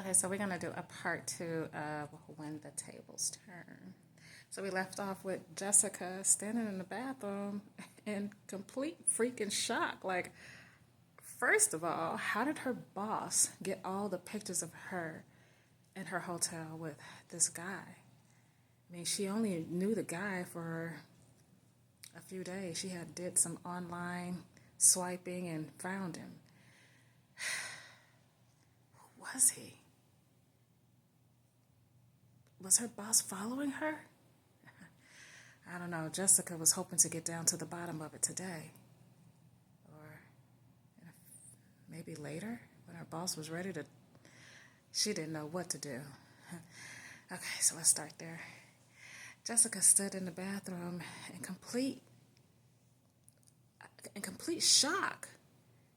Okay, so we're going to do a part two of When the Tables Turn. So we left off with Jessica standing in the bathroom in complete freaking shock. Like, first of all, how did her boss get all the pictures of her in her hotel with this guy? I mean, she only knew the guy for a few days. She had did some online swiping and found him. Who was he? Was her boss following her? I don't know. Jessica was hoping to get down to the bottom of it today. Or maybe later when her boss was ready to. She didn't know what to do. Okay, so let's start there. Jessica stood in the bathroom in complete shock.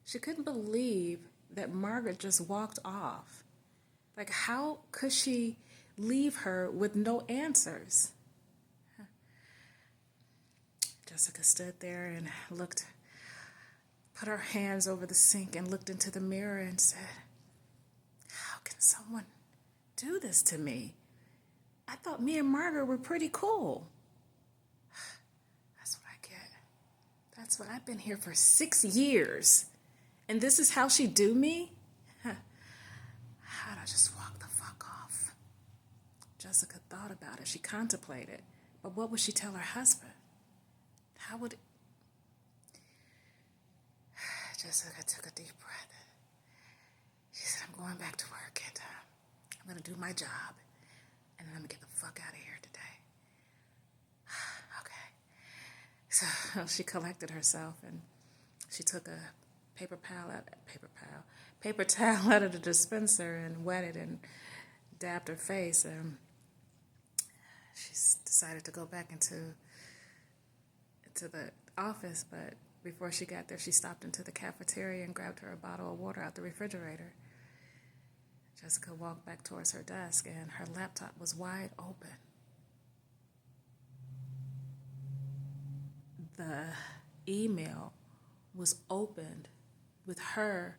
She couldn't believe that Margaret just walked off. Like, how could she leave her with no answers? Jessica stood there and put her hands over the sink and looked into the mirror and said, how can someone do this to me? I thought me and Margaret were pretty cool. That's what I get. That's what I've been here for 6 years. And this is how she do me? How'd I just walk the fuck off? Jessica thought about it. She contemplated. But what would she tell her husband? How would it... Jessica took a deep breath. She said, I'm going back to work and I'm going to do my job. And then I'm going to get the fuck out of here today. Okay. So she collected herself and she took a paper towel out of the dispenser and wet it and dabbed her face. And she decided to go back into the office, but before she got there, she stopped into the cafeteria and grabbed her a bottle of water out the refrigerator. Jessica walked back towards her desk, and her laptop was wide open. The email was opened with her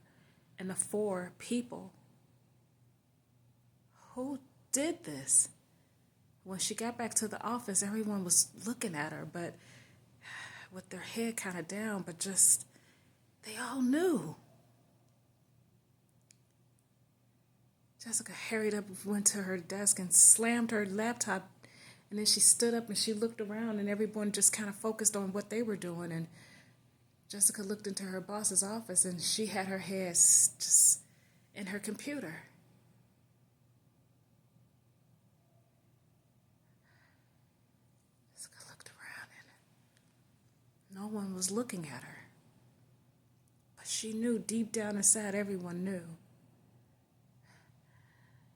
and the 4 people. Who did this? When she got back to the office, everyone was looking at her, but with their head kind of down, but just, they all knew. Jessica hurried up, went to her desk and slammed her laptop, and then she stood up and she looked around and everyone just kind of focused on what they were doing, and Jessica looked into her boss's office and she had her head just in her computer. No one was looking at her. But she knew deep down inside everyone knew.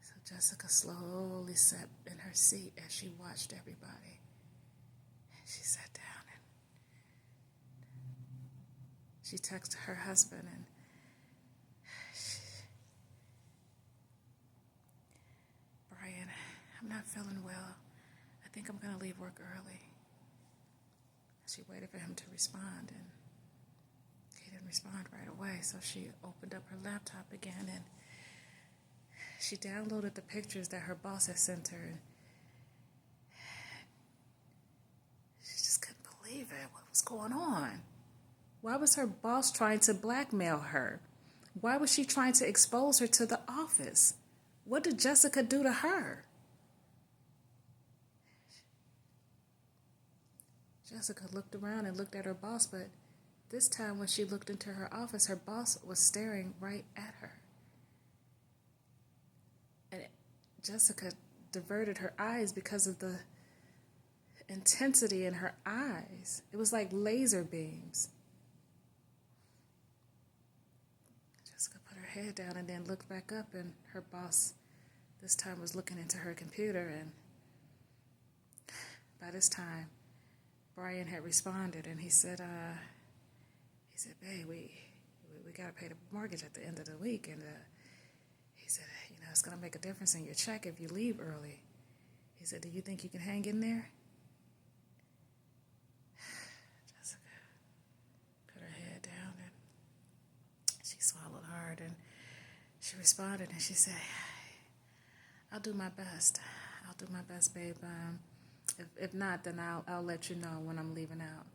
So Jessica slowly sat in her seat as she watched everybody. And she sat down and she texted her husband and Brian, I'm not feeling well. I think I'm going to leave work early. She waited for him to respond, and he didn't respond right away, so she opened up her laptop again, and she downloaded the pictures that her boss had sent her. She just couldn't believe it. What was going on? Why was her boss trying to blackmail her? Why was she trying to expose her to the office? What did Jessica do to her? Jessica looked around and looked at her boss, but this time when she looked into her office, her boss was staring right at her. And Jessica diverted her eyes because of the intensity in her eyes. It was like laser beams. Jessica put her head down and then looked back up, and her boss this time was looking into her computer, and by this time, Brian had responded, and he said, babe, we got to pay the mortgage at the end of the week. And he said, it's going to make a difference in your check if you leave early. He said, do you think you can hang in there? Jessica put her head down, and she swallowed hard, and she responded, and she said, I'll do my best. I'll do my best, babe. If not, then I'll let you know when I'm leaving out.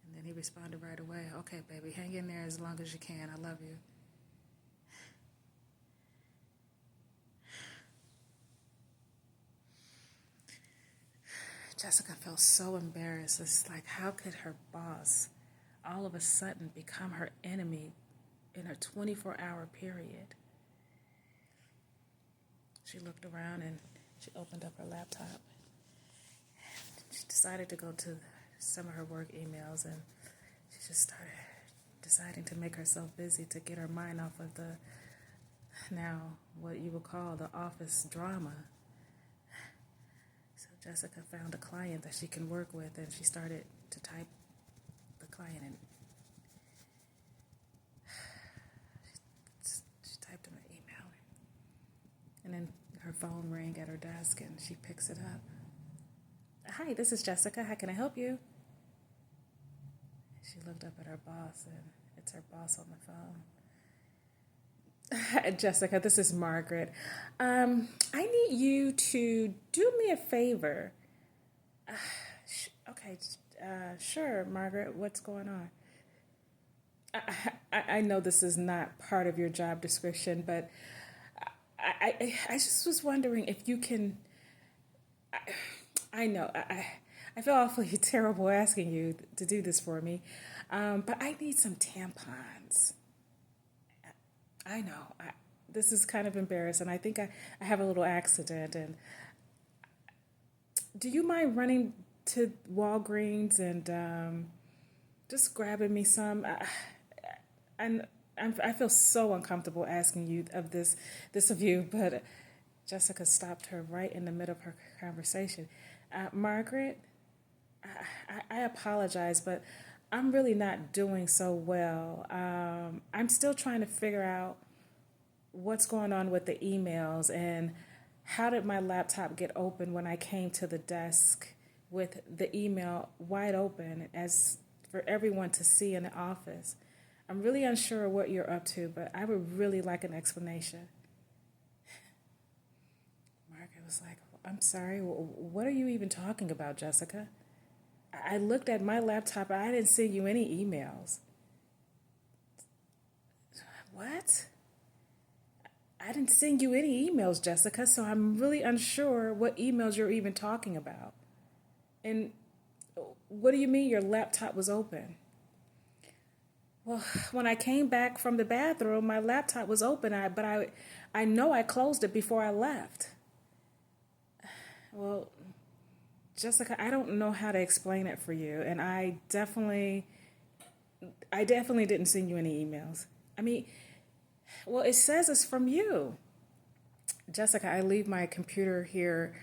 And then he responded right away. Okay, baby, hang in there as long as you can. I love you. Jessica felt so embarrassed. It's like, how could her boss all of a sudden become her enemy in a 24-hour period? She looked around and she opened up her laptop. She decided to go to some of her work emails, and she just started deciding to make herself busy to get her mind off of the, now what you would call the office drama. So Jessica found a client that she can work with, and she started to type the client in. She typed him an email, and then her phone rang at her desk, and she picks it up. Hi, this is Jessica. How can I help you? She looked up at her boss, and it's her boss on the phone. Jessica, this is Margaret. I need you to do me a favor. Okay, sure, Margaret. What's going on? I know this is not part of your job description, but I just was wondering if you can. I know I feel awfully terrible asking you to do this for me, but I need some tampons. I know. This is kind of embarrassing. I think I have a little accident. And do you mind running to Walgreens and just grabbing me some? I feel so uncomfortable asking you of this of you, but Jessica stopped her right in the middle of her conversation. Margaret, I apologize, but I'm really not doing so well. I'm still trying to figure out what's going on with the emails, and how did my laptop get open when I came to the desk with the email wide open as for everyone to see in the office. I'm really unsure what you're up to, but I would really like an explanation. Margaret was like, I'm sorry, what are you even talking about, Jessica? I looked at my laptop and I didn't send you any emails. What? I didn't send you any emails, Jessica, so I'm really unsure what emails you're even talking about. And what do you mean your laptop was open? Well, when I came back from the bathroom, my laptop was open, but I know I closed it before I left. Well, Jessica, I don't know how to explain it for you, and I definitely didn't send you any emails. I mean, well, it says it's from you. Jessica, I leave my computer here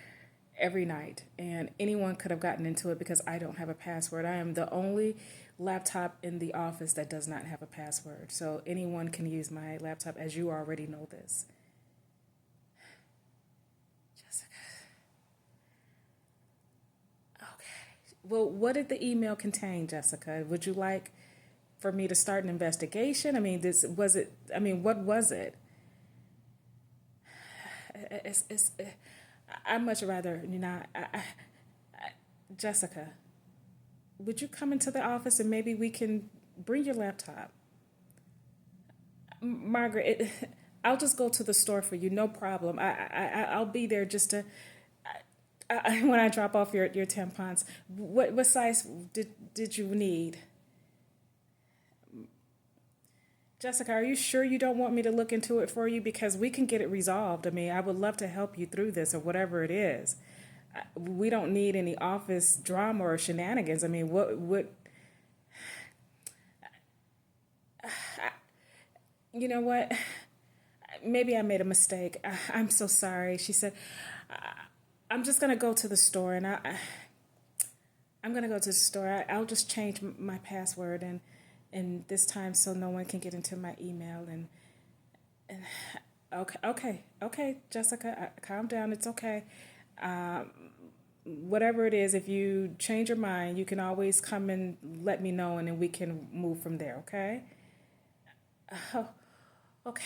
every night, and anyone could have gotten into it because I don't have a password. I am the only laptop in the office that does not have a password. So anyone can use my laptop, as you already know this. Jessica. Okay. Well, what did the email contain, Jessica? Would you like for me to start an investigation? I mean, what was it? I'd much rather not. Jessica, would you come into the office and maybe we can bring your laptop? Margaret, I'll just go to the store for you, no problem. I'll be there just to. When I drop off your tampons, what size did you need? Jessica, are you sure you don't want me to look into it for you? Because we can get it resolved. I mean, I would love to help you through this or whatever it is. We don't need any office drama or shenanigans. I mean, what you know what? Maybe I made a mistake. I'm so sorry. She said, I'm just going to go to the store, and I'm going to go to the store. I'll just change my password and this time so no one can get into my email. And okay, Jessica, calm down. It's okay. Whatever it is, if you change your mind, you can always come and let me know, and then we can move from there, okay? Oh, okay.